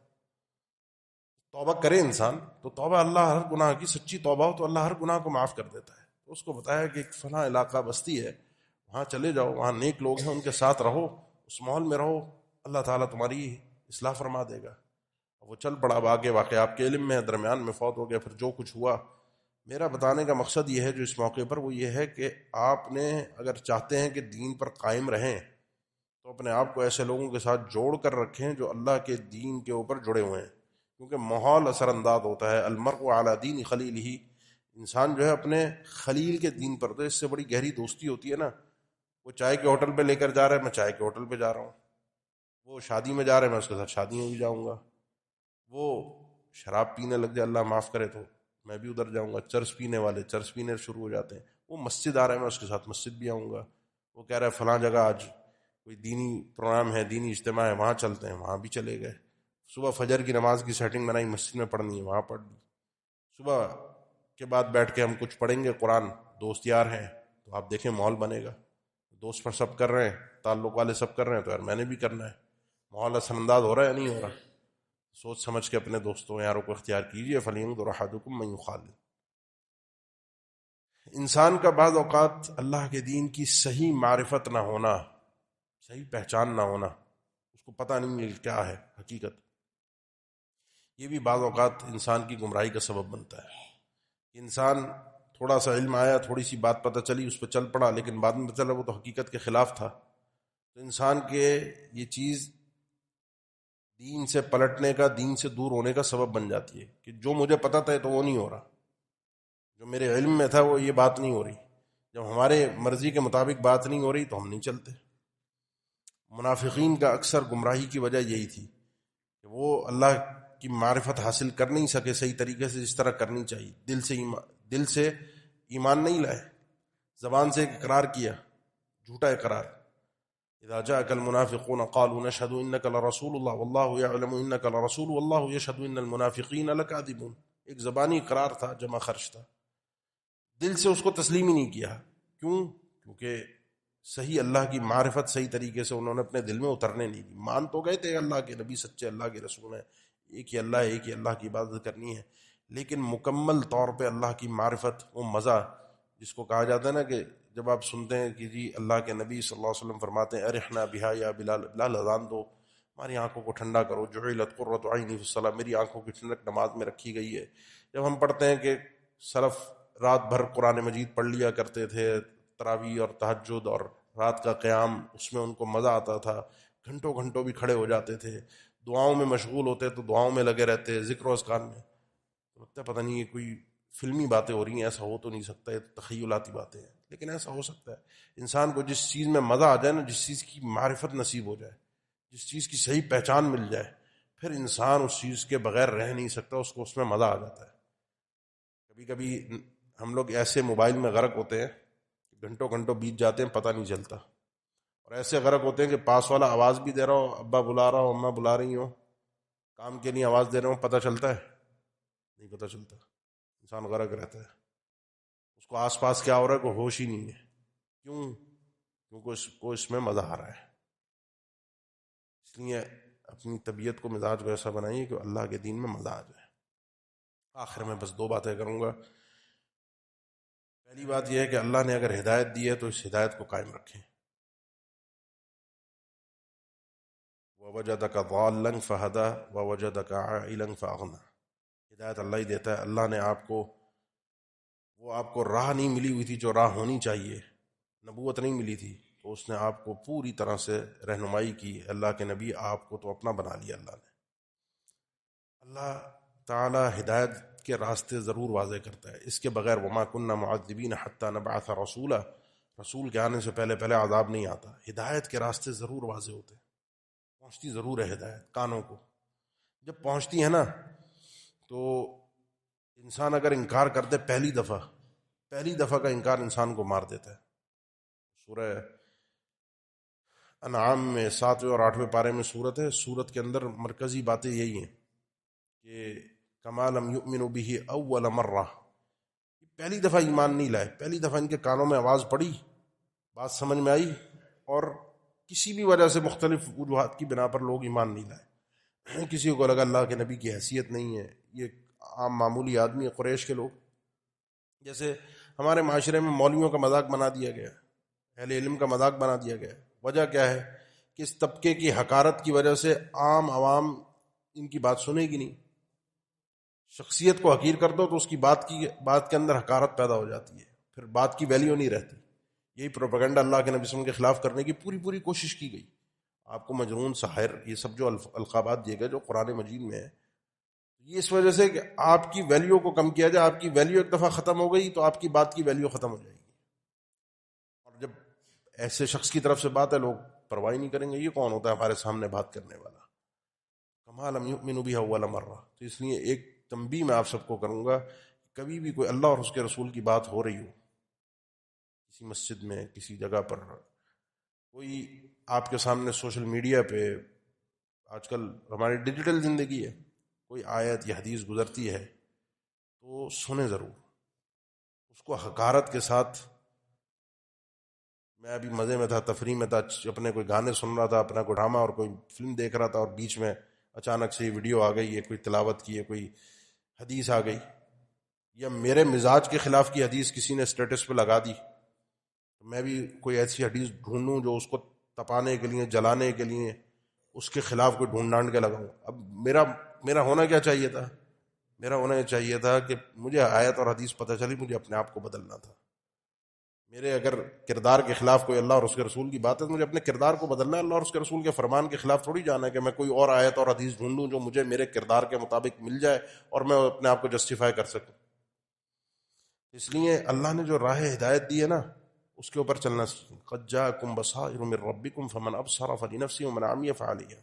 توبہ کرے انسان تو توبہ، اللہ ہر گناہ کی سچی توبہ ہو تو اللہ ہر گناہ کو معاف کر دیتا ہے. تو اس کو بتایا کہ ایک فلاں علاقہ بستی ہے، وہاں چلے جاؤ، وہاں نیک لوگ ہیں، ان کے ساتھ رہو، اس ماحول میں رہو، اللہ تعالیٰ تمہاری اصلاح فرما دے گا. وہ چل پڑا. اب آگے واقعہ آپ کے علم میں ہے، درمیان میں فوت ہو گیا. پھر جو کچھ ہوا، میرا بتانے کا مقصد یہ ہے جو اس موقع پر، وہ یہ ہے کہ آپ نے اگر چاہتے ہیں کہ دین پر قائم رہیں تو اپنے آپ کو ایسے لوگوں کے ساتھ جوڑ کر رکھیں جو اللہ کے دین کے اوپر جڑے ہوئے ہیں، کیونکہ ماحول اثر انداز ہوتا ہے. المرء علی دین خلیلہ، انسان جو ہے اپنے خلیل کے دین پر. تو اس سے بڑی گہری دوستی ہوتی ہے نا. وہ چائے کے ہوٹل پہ لے کر جا رہا ہے، میں چائے کے ہوٹل پہ جا رہا ہوں. وہ شادی میں جا رہے ہیں، میں اس کے ساتھ شادی میں بھی جاؤں گا. وہ شراب پینے لگ جائے، اللہ معاف کرے، تو میں بھی ادھر جاؤں گا. چرس پینے والے چرس پینے شروع ہو جاتے ہیں. وہ مسجد آ رہا ہے، میں اس کے ساتھ مسجد بھی آؤں گا. وہ کہہ رہا ہے فلاں جگہ آج کوئی دینی پروگرام ہے، دینی اجتماع ہے، وہاں چلتے ہیں، وہاں بھی چلے گئے. صبح فجر کی نماز کی سیٹنگ بنائی، مسجد میں پڑھنی ہے، وہاں پڑھ لی. صبح کے بعد بیٹھ کے ہم کچھ پڑھیں گے قرآن، دوست یار ہیں تو آپ دیکھیں ماحول بنے گا. دوست پر سب کر رہے ہیں، تعلق والے سب کر رہے ہیں، تو یار میں نے بھی کرنا ہے. ماحول اثر انداز ہو رہا ہے یا نہیں ہو رہا؟ سوچ سمجھ کے اپنے دوستوں یاروں کو اختیار کیجیے. فَلْيَنظُرْ أَحَدُكُم مَّن يُخَالِطُ. انسان کا بعض اوقات اللہ کے دین کی صحیح معرفت نہ ہونا، صحیح پہچان نہ ہونا، اس کو پتہ نہیں کیا ہے حقیقت، یہ بھی بعض اوقات انسان کی گمراہی کا سبب بنتا ہے. انسان تھوڑا سا علم آیا، تھوڑی سی بات پتہ چلی، اس پہ چل پڑا، لیکن بعد میں پتہ چلا وہ تو حقیقت کے خلاف تھا. تو انسان کے یہ چیز دین سے پلٹنے کا، دین سے دور ہونے کا سبب بن جاتی ہے کہ جو مجھے پتہ تھا تو وہ نہیں ہو رہا، جو میرے علم میں تھا وہ یہ بات نہیں ہو رہی. جب ہمارے مرضی کے مطابق بات نہیں ہو رہی تو ہم نہیں چلتے. منافقین کا اکثر گمراہی کی وجہ یہی تھی کہ وہ اللہ کی معرفت حاصل کر نہیں سکے صحیح طریقے سے جس طرح کرنی چاہیے. دل سے ایمان نہیں لائے, زبان سے ایک اقرار کیا, جھوٹا اقرار. اذا جاءك المنافقون قالوا نشهد انك لرسول الله والله يعلم انك لرسول والله يشهد ان المنافقين لكاذبون. ایک زبانی اقرار تھا, جمع خرچ تھا, دل سے اس کو تسلیم ہی نہیں کیا. کیوں؟ کیونکہ صحیح اللہ کی معرفت صحیح طریقے سے انہوں نے اپنے دل میں اترنے نہیں دی. مان تو گئے تھے اللہ کے نبی سچے اللہ کے رسول ہیں, ایک ہی اللہ ہے, ایک ہی اللہ کی عبادت کرنی ہے, لیکن مکمل طور پہ اللہ کی معرفت, وہ مزہ جس کو کہا جاتا ہے نا کہ جب آپ سنتے ہیں کہ جی اللہ کے نبی صلی اللہ علیہ وسلم فرماتے ہیں ارحنا بہا یا بلال, بلال اذان دو, ہماری آنکھوں کو ٹھنڈا کرو, جعلت قرۃ عینی فی الصلاۃ, میری آنکھوں کی ٹھنڈک نماز میں رکھی گئی ہے. جب ہم پڑھتے ہیں کہ سلف رات بھر قرآن مجید پڑھ لیا کرتے تھے, تراویح اور تہجد اور رات کا قیام, اس میں ان کو مزہ آتا تھا, گھنٹوں گھنٹوں بھی کھڑے ہو جاتے تھے, دعاؤں میں مشغول ہوتے تو دعاؤں میں لگے رہتے, ذکر و اذکار میں. لگتا ہے پتہ نہیں یہ کوئی فلمی باتیں ہو رہی ہیں, ایسا ہو تو نہیں سکتا, یہ تخیلاتی باتیں ہیں, لیکن ایسا ہو سکتا ہے. انسان کو جس چیز میں مزہ آ جائے نا, جس چیز کی معرفت نصیب ہو جائے, جس چیز کی صحیح پہچان مل جائے, پھر انسان اس چیز کے بغیر رہ نہیں سکتا, اس کو اس میں مزہ آ جاتا ہے. کبھی کبھی ہم لوگ ایسے موبائل میں غرق ہوتے ہیں, گھنٹوں گھنٹوں بیت جاتے ہیں, پتہ نہیں چلتا, اور ایسے غرق ہوتے ہیں کہ پاس والا آواز بھی دے رہا ہو, ابا بلا رہا ہو, اماں بلا رہی ہو, کام کے لیے آواز دے رہے ہو, پتہ چلتا ہے نہیں پتہ چلتا. انسان غرق رہتا ہے, اس کو آس پاس کیا ہو رہا ہے کوئی ہوش ہی نہیں ہے. کیوں؟ کیونکہ اس کو اس میں مزہ آ رہا ہے. اس لیے اپنی طبیعت کو, مزاج کو ایسا بنائیے کہ اللہ کے دین میں مزہ آ جائے. آخر میں بس 2 باتیں کروں گا. پہلی بات یہ ہے کہ اللہ نے اگر ہدایت دی ہے تو اس ہدایت کو قائم رکھیں. وَوَجَدَكَ ضَالًّا فَهَدَى وَوَجَدَكَ عَائِلًا فَأَغْنَى. ہدایت اللہ ہی دیتا ہے. اللہ نے آپ کو راہ نہیں ملی ہوئی تھی جو راہ ہونی چاہیے, نبوت نہیں ملی تھی, تو اس نے آپ کو پوری طرح سے رہنمائی کی. اللہ کے نبی آپ کو تو اپنا بنا لیا اللہ نے. اللہ تعالی ہدایت کے راستے ضرور واضح کرتا ہے, اس کے بغیر وما كنا معذبین حتی نبعث رسولا, رسول کے آنے سے پہلے عذاب نہیں آتا. ہدایت کے راستے ضرور واضح ہوتے ہیں, پہنچتی ضرور ہے ہدایت کانوں کو. جب پہنچتی ہے نا تو انسان اگر انکار کرتے پہلی دفعہ کا انکار انسان کو مار دیتا ہے. سورہ انعام میں 7ویں اور 8ویں پارے میں سورت ہے, سورت کے اندر مرکزی باتیں یہی ہیں کہ کما لم یؤمنوا به اول مرہ, پہلی دفعہ ایمان نہیں لائے, پہلی دفعہ ان کے کانوں میں آواز پڑی, بات سمجھ میں آئی, اور کسی بھی وجہ سے مختلف وجوہات کی بنا پر لوگ ایمان نہیں لائے. کسی کو لگا اللہ کے نبی کی حیثیت نہیں ہے, یہ عام معمولی آدمی ہے, قریش کے لوگ. جیسے ہمارے معاشرے میں مولویوں کا مذاق بنا دیا گیا, اہل علم کا مذاق بنا دیا گیا. وجہ کیا ہے کہ اس طبقے کی حقارت کی وجہ سے عام عوام ان کی بات سنے گی نہیں. شخصیت کو حقیر کر دو تو اس کی بات کے اندر حقارت پیدا ہو جاتی ہے, پھر بات کی ویلیو نہیں رہتی. یہی پروپیگنڈا اللہ کے نبی صلی اللہ علیہ وسلم کے خلاف کرنے کی پوری کوشش کی گئی. آپ کو مجنون, ساحر, یہ سب جو القابات دیے گئے جو قرآن مجید میں ہے, یہ اس وجہ سے کہ آپ کی ویلیو کو کم کیا جائے. آپ کی ویلیو ایک دفعہ ختم ہو گئی تو آپ کی بات کی ویلیو ختم ہو جائے گی. اور جب ایسے شخص کی طرف سے بات ہے, لوگ پرواہ نہیں کریں گے, یہ کون ہوتا ہے ہمارے سامنے بات کرنے والا, کما لم یؤمنوا بہ اول مرہ. تو اس لیے ایک تنبیہ میں آپ سب کو کروں گا, کبھی بھی کوئی اللہ اور اس کے رسول کی بات ہو رہی ہو, کسی مسجد میں, کسی جگہ پر, کوئی آپ کے سامنے سوشل میڈیا پہ, آج کل ہماری ڈیجیٹل زندگی ہے, کوئی آیت یا حدیث گزرتی ہے تو سنیں ضرور, اس کو حقارت کے ساتھ. میں ابھی مزے میں تھا, تفریح میں تھا, اپنے کوئی گانے سن رہا تھا, اپنا کوئی ڈرامہ اور کوئی فلم دیکھ رہا تھا, اور بیچ میں اچانک سے یہ ویڈیو آ گئی ہے, کوئی تلاوت کی ہے, کوئی حدیث آ گئی, یا میرے مزاج کے خلاف کی حدیث کسی نے اسٹیٹس پہ لگا دی, میں بھی کوئی ایسی حدیث ڈھونڈوں جو اس کو تپانے کے لیے, جلانے کے لیے, اس کے خلاف کوئی ڈھونڈ ڈانڈ کے لگاؤں. اب میرا ہونا کیا چاہیے تھا؟ میرا ہونا یہ چاہیے تھا کہ مجھے آیت اور حدیث پتہ چلی, مجھے اپنے آپ کو بدلنا تھا. میرے اگر کردار کے خلاف کوئی اللہ اور اس کے رسول کی بات ہے تو مجھے اپنے کردار کو بدلنا ہے. اللہ اور اس کے رسول کے فرمان کے خلاف تھوڑی جانا ہے کہ میں کوئی اور آیت اور حدیث ڈھونڈوں جو مجھے میرے کردار کے مطابق مل جائے اور میں اپنے آپ کو جسٹیفائی کر سکوں. اس لیے اللہ نے جو راہ ہدایت دی ہے نا, اس کے اوپر چلنا سیکھیں. قد جاءکم بصائر من ربکم فمن ابصر فلنفسہ ومن عمی فعلیہا.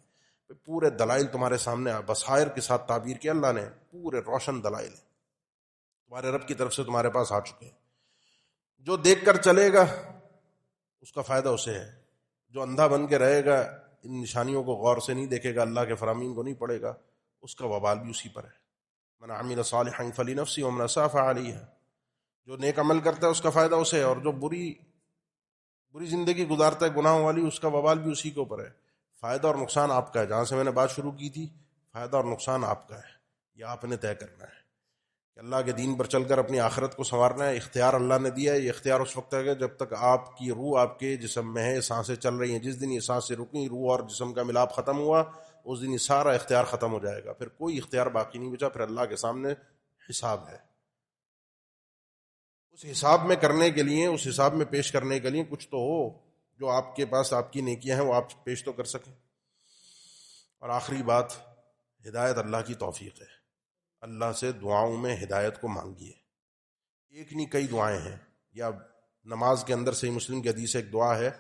پورے دلائل تمہارے سامنے، بصائر کے ساتھ تعبیر کیا اللہ نے، پورے روشن دلائل تمہارے رب کی طرف سے تمہارے پاس آ چکے ہیں. جو دیکھ کر چلے گا اس کا فائدہ اسے ہے، جو اندھا بن کے رہے گا، ان نشانیوں کو غور سے نہیں دیکھے گا، اللہ کے فرامین کو نہیں پڑھے گا، اس کا وبال بھی اسی پر ہے. من عمل صالحا فلنفسہ ومن اساء فعلیہا. جو نیک عمل کرتا ہے اس کا فائدہ اسے ہے، اور جو بری زندگی گزارتا ہے گناہوں والی، اس کا وبال بھی اسی کے اوپر ہے. فائدہ اور نقصان آپ کا ہے. جہاں سے میں نے بات شروع کی تھی، فائدہ اور نقصان آپ کا ہے، یہ آپ نے طے کرنا ہے کہ اللہ کے دین پر چل کر اپنی آخرت کو سنوارنا ہے. اختیار اللہ نے دیا ہے. یہ اختیار اس وقت تک ہے جب تک آپ کی روح آپ کے جسم میں ہے، سانسیں چل رہی ہیں. جس دن یہ سانسیں رکیں، روح اور جسم کا ملاپ ختم ہوا، اس دن یہ سارا اختیار ختم ہو جائے گا. پھر کوئی اختیار باقی نہیں بچا. پھر اللہ کے سامنے حساب ہے. اس حساب میں کرنے کے لیے، اس حساب میں پیش کرنے کے لیے کچھ تو ہو جو آپ کے پاس آپ کی نیکیاں ہیں وہ آپ پیش تو کر سکیں. اور آخری بات، ہدایت اللہ کی توفیق ہے. اللہ سے دعاؤں میں ہدایت کو مانگیے. ایک نہیں کئی دعائیں ہیں. یا نماز کے اندر صحیح مسلم کی حدیث ایک دعا ہے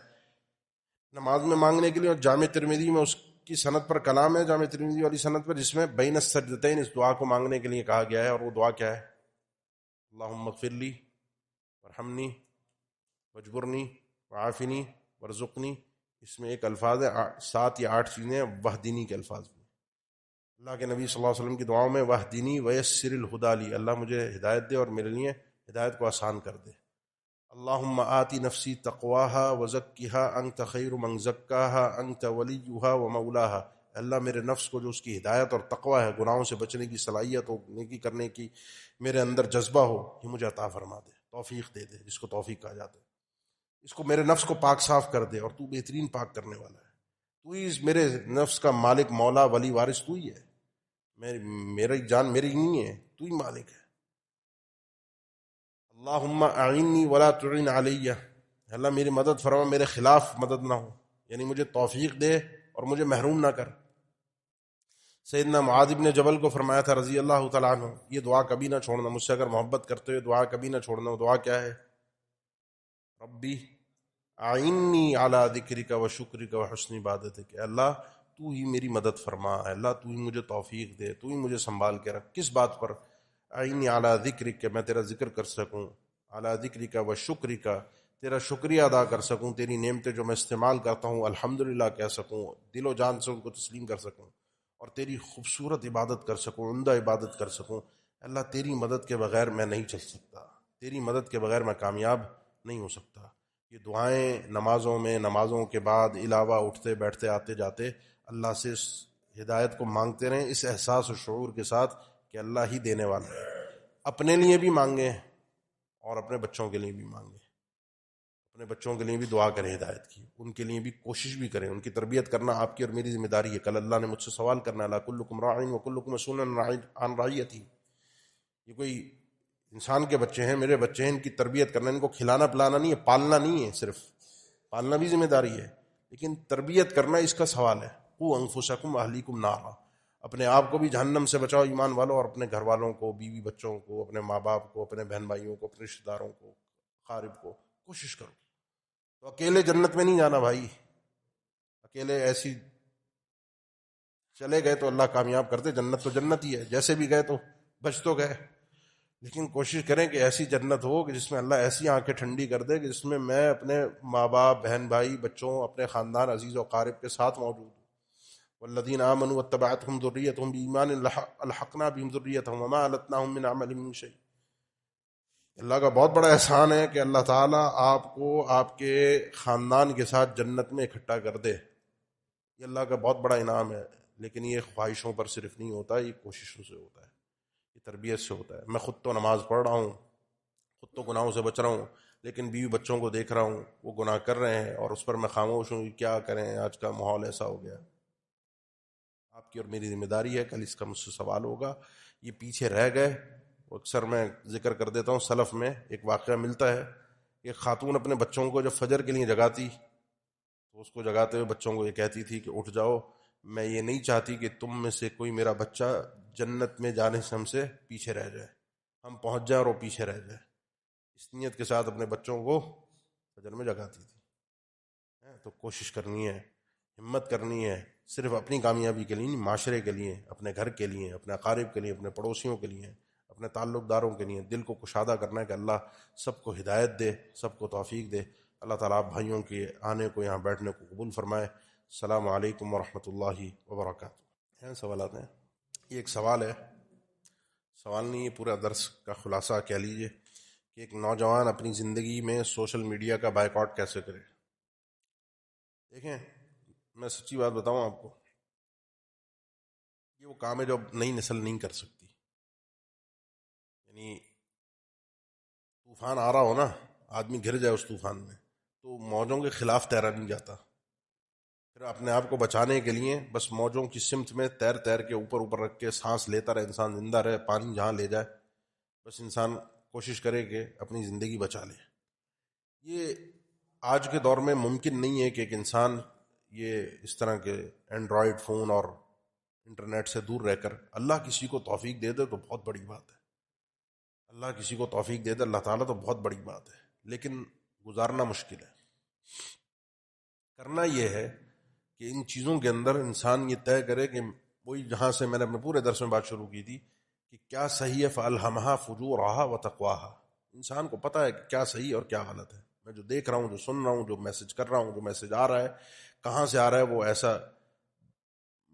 نماز میں مانگنے کے لیے، اور جامع ترمذی میں اس کی سند پر کلام ہے، جامع ترمذی والی سند پر، جس میں بین السجدتین اس دعا کو مانگنے کے لیے کہا گیا ہے. اور وہ دعا کیا ہے؟ اللہم اغفر لی ورحمنی واجبرنی وعافنی ورزقنی. اس میں ایک الفاظ ہے، 7 یا 8 چیزیں وحدینی کے الفاظ میں. اللہ کے نبی صلی اللہ علیہ وسلم کی دعاؤں میں وحدینی ویسر الہدی لی، اللہ مجھے ہدایت دے اور میرے لیے ہدایت کو آسان کر دے. اللہم آتی نفسی تقواہا وزکیہا انت خیر من زکاہا انت ولیہا ومولاہا. اللہ میرے نفس کو جو اس کی ہدایت اور تقوی ہے، گناہوں سے بچنے کی صلاحیت ہو، نیکی کرنے کی میرے اندر جذبہ ہو، یہ مجھے عطا فرما دے، توفیق دے دے، جس کو توفیق کہا جاتا ہے. اس کو میرے نفس کو پاک صاف کر دے، اور تو بہترین پاک کرنے والا ہے. تو ہی میرے نفس کا مالک، مولا، ولی، وارث تو ہی ہے. میری جان میری نہیں ہے، تو ہی مالک ہے. اللہم اعنی ولا تعن علی، اللہ میری مدد فرما، میرے خلاف مدد نہ ہو، یعنی مجھے توفیق دے اور مجھے محروم نہ کر. سیدنا معاذ بن جبل کو فرمایا تھا رضی اللہ تعالیٰ عنہ، یہ دعا کبھی نہ چھوڑنا، مجھ سے اگر محبت کرتے ہوئے دعا کبھی نہ چھوڑنا. وہ دعا کیا ہے؟ ربی اعنی علی ذکرک و شکرک و حسن عبادتک. اللہ تو ہی میری مدد فرما، اللہ تو ہی مجھے توفیق دے، تو ہی مجھے سنبھال کے رکھ. کس بات پر؟ اعنی علی ذکرک، کہ میں تیرا ذکر کر سکوں، علی ذکرک و شکرک، تیرا شکریہ ادا کر سکوں، تیری نعمتیں جو میں استعمال کرتا ہوں الحمدللہ کہہ سکوں، دل و جان سے ان کو تسلیم کر سکوں، اور تیری خوبصورت عبادت کر سکوں، عمدہ عبادت کر سکوں. اللہ تیری مدد کے بغیر میں نہیں چل سکتا، تیری مدد کے بغیر میں کامیاب نہیں ہو سکتا. یہ دعائیں نمازوں میں، نمازوں کے بعد، علاوہ اٹھتے بیٹھتے آتے جاتے اللہ سے اس ہدایت کو مانگتے رہیں، اس احساس و شعور کے ساتھ کہ اللہ ہی دینے والا ہے. اپنے لیے بھی مانگیں اور اپنے بچوں کے لیے بھی مانگیں. اپنے بچوں کے لیے بھی دعا کریں ہدایت کی، ان کے لیے بھی کوشش بھی کریں. ان کی تربیت کرنا آپ کی اور میری ذمہ داری ہے. کل اللہ نے مجھ سے سوال کرنا ہے، کلکم راع وکلکم مسئول عن رعیتہ. یہ کوئی انسان کے بچے ہیں، میرے بچے ہیں، ان کی تربیت کرنا، ان کو کھلانا پلانا نہیں ہے، پالنا نہیں ہے. صرف پالنا بھی ذمہ داری ہے، لیکن تربیت کرنا اس کا سوال ہے. قوا انفسکم واہلیکم نارا. اپنے آپ کو بھی جہنم سے بچاؤ ایمان والوں، اور اپنے گھر والوں کو، بیوی بچوں کو، اپنے ماں باپ کو، اپنے بہن بھائیوں کو، اپنے رشتہ داروں کو، قارب کو. کوشش کرو. تو اکیلے جنت میں نہیں جانا بھائی. اکیلے ایسی چلے گئے تو اللہ کامیاب کرتے، جنت تو جنت ہی ہے، جیسے بھی گئے تو بچ تو گئے. لیکن کوشش کریں کہ ایسی جنت ہو کہ جس میں اللہ ایسی آنکھیں ٹھنڈی کر دے کہ جس میں میں اپنے ماں باپ، بہن بھائی، بچوں، اپنے خاندان عزیز و قارب کے ساتھ موجود ہوں. والذین آمنوا واتبعتهم ذریتهم بایمان الحقنا بهم ذریتهم وما التناهم من عملهم من شیء. اللہ کا بہت بڑا احسان ہے کہ اللہ تعالیٰ آپ کو آپ کے خاندان کے ساتھ جنت میں اکٹھا کر دے. یہ اللہ کا بہت بڑا انعام ہے. لیکن یہ خواہشوں پر صرف نہیں ہوتا، یہ کوششوں سے ہوتا ہے، یہ تربیت سے ہوتا ہے. میں خود تو نماز پڑھ رہا ہوں، خود تو گناہوں سے بچ رہا ہوں، لیکن بیوی بچوں کو دیکھ رہا ہوں وہ گناہ کر رہے ہیں، اور اس پر میں خاموش ہوں. کیا کریں، آج کا ماحول ایسا ہو گیا. آپ کی اور میری ذمہ داری ہے. کل اس کا مجھ سے سوال ہوگا. یہ پیچھے رہ گئے. اکثر میں ذکر کر دیتا ہوں، سلف میں ایک واقعہ ملتا ہے. ایک خاتون اپنے بچوں کو جب فجر کے لیے جگاتی تو اس کو جگاتے ہوئے بچوں کو یہ کہتی تھی کہ اٹھ جاؤ، میں یہ نہیں چاہتی کہ تم میں سے کوئی میرا بچہ جنت میں جانے سے ہم سے پیچھے رہ جائے، ہم پہنچ جائیں اور وہ پیچھے رہ جائے. اس نیت کے ساتھ اپنے بچوں کو فجر میں جگاتی تھی. تو کوشش کرنی ہے، ہمت کرنی ہے، صرف اپنی کامیابی کے لیے نہیں، معاشرے کے لیے، اپنے گھر کے لیے، اپنے اقارب کے لیے، اپنے پڑوسیوں کے لیے، اپنے تعلق داروں کے لیے دل کو کشادہ کرنا ہے کہ اللہ سب کو ہدایت دے، سب کو توفیق دے. اللہ تعالیٰ آپ بھائیوں کے آنے کو، یہاں بیٹھنے کو قبول فرمائے. السلام علیکم ورحمۃ اللہ وبرکاتہ. ہیں سوالات ہیں؟ یہ ایک سوال ہے، سوال نہیں، یہ پورا درس کا خلاصہ کہہ لیجئے کہ ایک نوجوان اپنی زندگی میں سوشل میڈیا کا بائیکاٹ کیسے کرے. دیکھیں، میں سچی بات بتاؤں آپ کو، یہ وہ کام ہے جو اب نئی نسل نہیں کر سکتی. یعنی طوفان آ رہا ہو نا، آدمی گر جائے اس طوفان میں، تو موجوں کے خلاف تیرا نہیں جاتا. پھر اپنے آپ کو بچانے کے لیے بس موجوں کی سمت میں تیر تیر کے اوپر اوپر رکھ کے سانس لیتا رہے، انسان زندہ رہے، پانی جہاں لے جائے بس انسان کوشش کرے کہ اپنی زندگی بچا لے. یہ آج کے دور میں ممکن نہیں ہے کہ ایک انسان یہ اس طرح کے اینڈرائڈ فون اور انٹرنیٹ سے دور رہ کر، اللہ کسی کو توفیق دے دے تو بہت بڑی بات ہے، اللہ کسی کو توفیق دے دے اللہ تعالیٰ تو بہت بڑی بات ہے، لیکن گزارنا مشکل ہے. کرنا یہ ہے کہ ان چیزوں کے اندر انسان یہ طے کرے کہ وہی جہاں سے میں نے اپنے پورے درس میں بات شروع کی تھی کہ کیا صحیح ہے، فَأَلْهَمَهَا فُجُورَهَا وَتَقْوَاهَا. انسان کو پتہ ہے کہ کیا صحیح اور کیا غلط ہے. میں جو دیکھ رہا ہوں، جو سن رہا ہوں، جو میسج کر رہا ہوں، جو میسج آ رہا ہے، کہاں سے آ رہا ہے، وہ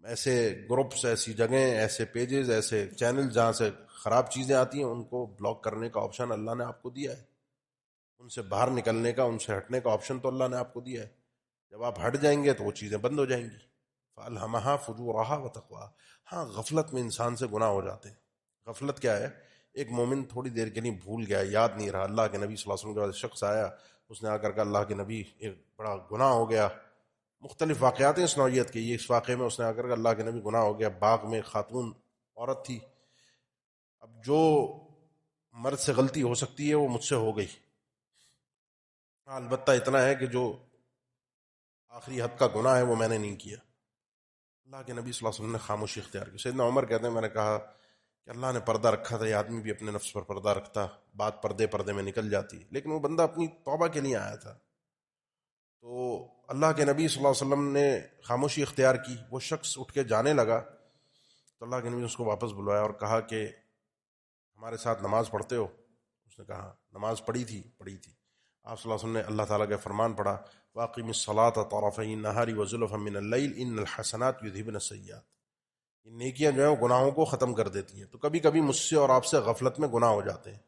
ایسے گروپس، ایسی جگہیں، ایسے پیجز، ایسے چینل جہاں سے خراب چیزیں آتی ہیں، ان کو بلاک کرنے کا آپشن اللہ نے آپ کو دیا ہے. ان سے باہر نکلنے کا، ان سے ہٹنے کا آپشن تو اللہ نے آپ کو دیا ہے. جب آپ ہٹ جائیں گے تو وہ چیزیں بند ہو جائیں گی. فَأَلْهَمَهَا فُجُورَهَا وَتَقْوَاهَا. ہاں، غفلت میں انسان سے گناہ ہو جاتے ہیں. غفلت کیا ہے؟ ایک مومن تھوڑی دیر کے لیے بھول گیا، یاد نہیں رہا. اللہ کے نبی صلی اللہ علیہ وسلم کے بعد شخص آیا، اس نے آ کر کہا اللہ کے نبی ایک بڑا گناہ ہو گیا. مختلف واقعات ہیں اس نوعیت کے. یہ اس واقعے میں اس نے آ کر کہا اللہ کے نبی گناہ ہو گیا. باغ میں خاتون عورت تھی، اب جو مرد سے غلطی ہو سکتی ہے وہ مجھ سے ہو گئی. البتہ اتنا ہے کہ جو آخری حد کا گناہ ہے وہ میں نے نہیں کیا. اللہ کے نبی صلی اللہ علیہ وسلم نے خاموشی اختیار کی. سیدنا عمر کہتے ہیں میں نے کہا کہ اللہ نے پردہ رکھا تھا، یہ آدمی بھی اپنے نفس پر پردہ رکھتا، بات پردے میں نکل جاتی، لیکن وہ بندہ اپنی توبہ کے لیے آیا تھا. تو اللہ کے نبی صلی اللہ علیہ وسلم نے خاموشی اختیار کی. وہ شخص اٹھ کے جانے لگا تو اللہ کے نبی نے اس کو واپس بلوایا اور کہا کہ ہمارے ساتھ نماز پڑھتے ہو؟ اس نے کہا نماز پڑھی تھی. آپ صلی اللہ علیہ وسلم نے اللہ تعالیٰ کا فرمان پڑھا، وَأَقِمِ الصَّلَاةَ طَرَفَيِ النَّهَارِ وَزُلَفًا مِّنَ اللَّيْلِ إِنَّ الْحَسَنَاتِ يُذْهِبْنَ السَّيِّئَاتِ. یہ نیکیاں جو ہیں وہ گناہوں کو ختم کر دیتی ہیں. تو کبھی کبھی مجھ سے اور آپ سے غفلت میں گناہ ہو جاتے ہیں،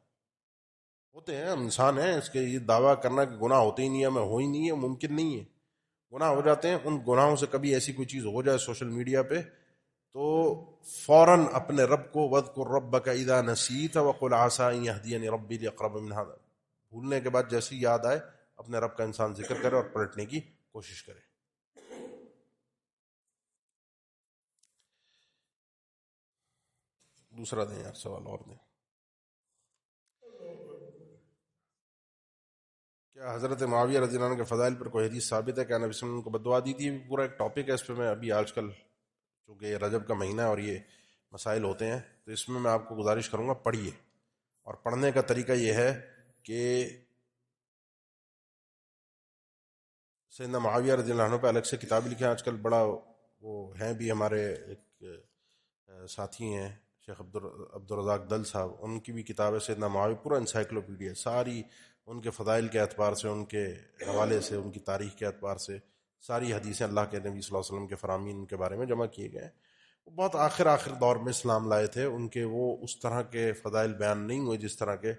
ہوتے ہیں، ہم انسان ہیں. اس کے یہ دعویٰ کرنا کہ گناہ ہوتے ہی نہیں ہے، میں ہو ہی نہیں ہے، ممکن نہیں ہے. گناہ ہو جاتے ہیں. ان گناہوں سے کبھی ایسی کوئی چیز ہو جائے سوشل میڈیا پہ تو فوراً اپنے رب کو وَاذْكُرْ رَبَّكَ إِذَا نَسِيتَ وَقُلْ عَسَىٰ أَن يَهْدِيَنِ رَبِّي لِأَقْرَبَ مِنْ هَٰذَا. بھولنے کے بعد جیسی یاد آئے اپنے رب کا انسان ذکر کرے اور پلٹنے کی کوشش کرے. دوسرا دیں یار، سوال اور دیں. کیا حضرت معاویہ رضی اللہ عنہ کے فضائل پر کوئی حدیث ثابت ہے؟ کیا نبی صلی اللہ علیہ وسلم کو بددعا دی تھی؟ پورا ایک ٹاپک ہے اس پہ. میں ابھی آج کل چونکہ یہ رجب کا مہینہ ہے اور یہ مسائل ہوتے ہیں تو اس میں آپ کو گزارش کروں گا پڑھیے. اور پڑھنے کا طریقہ یہ ہے کہ سیدنا معاویہ رضی اللہ عنہ پہ الگ سے کتاب لکھیں. آج کل بڑا وہ ہیں بھی، ہمارے ایک ساتھی ہیں شیخ عبدالرزاق دل صاحب، ان کی بھی کتاب ہے سیدنا معاویہ، پورا انسائکلوپیڈیا، ساری ان کے فضائل کے اعتبار سے، ان کے حوالے سے، ان کی تاریخ کے اعتبار سے ساری حدیثیں اللہ کے نبی صلی اللہ علیہ وسلم کے فرامین کے بارے میں جمع کیے گئے ہیں. وہ بہت آخر دور میں اسلام لائے تھے. ان کے وہ اس طرح کے فضائل بیان نہیں ہوئے جس طرح کے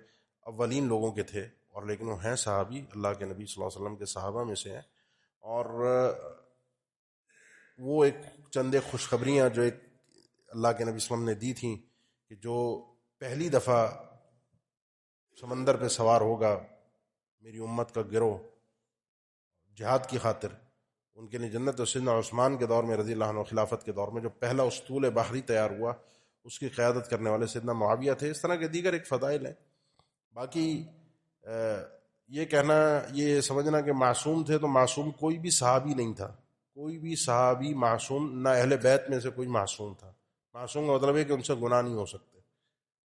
اولین لوگوں کے تھے، اور لیکن وہ ہیں صحابی، اللہ کے نبی صلی اللہ علیہ وسلم کے صحابہ میں سے ہیں. اور وہ ایک چند خوشخبریاں جو ایک اللہ کے نبی صلی اللہ علیہ وسلم نے دی تھیں کہ جو پہلی دفعہ سمندر پہ سوار ہوگا میری امت کا گروہ جہاد کی خاطر، ان کے لیے جنت. اور سیدنا عثمان کے دور میں رضی اللہ عنہ خلافت کے دور میں جو پہلا اسطول بحری تیار ہوا اس کی قیادت کرنے والے سیدنا معاویہ تھے. اس طرح کے دیگر ایک فضائل ہیں. باقی یہ کہنا، یہ سمجھنا کہ معصوم تھے، تو معصوم کوئی بھی صحابی نہیں تھا. کوئی بھی صحابی معصوم نہ، اہل بیت میں سے کوئی معصوم تھا. معصوم کا مطلب ہے کہ ان سے گناہ نہیں ہو سکتے،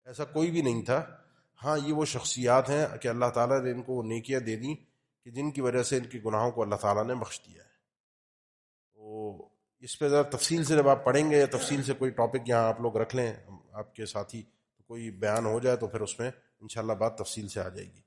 ایسا کوئی بھی نہیں تھا. ہاں، یہ وہ شخصیات ہیں کہ اللہ تعالیٰ نے ان کو وہ نیکیاں دے دیں کہ جن کی وجہ سے ان کے گناہوں کو اللہ تعالیٰ نے بخش دیا ہے. تو اس پہ ذرا تفصیل سے جب آپ پڑھیں گے یا تفصیل سے کوئی ٹاپک یہاں آپ لوگ رکھ لیں آپ کے ساتھی، تو کوئی بیان ہو جائے تو پھر اس میں انشاءاللہ بات تفصیل سے آ جائے گی.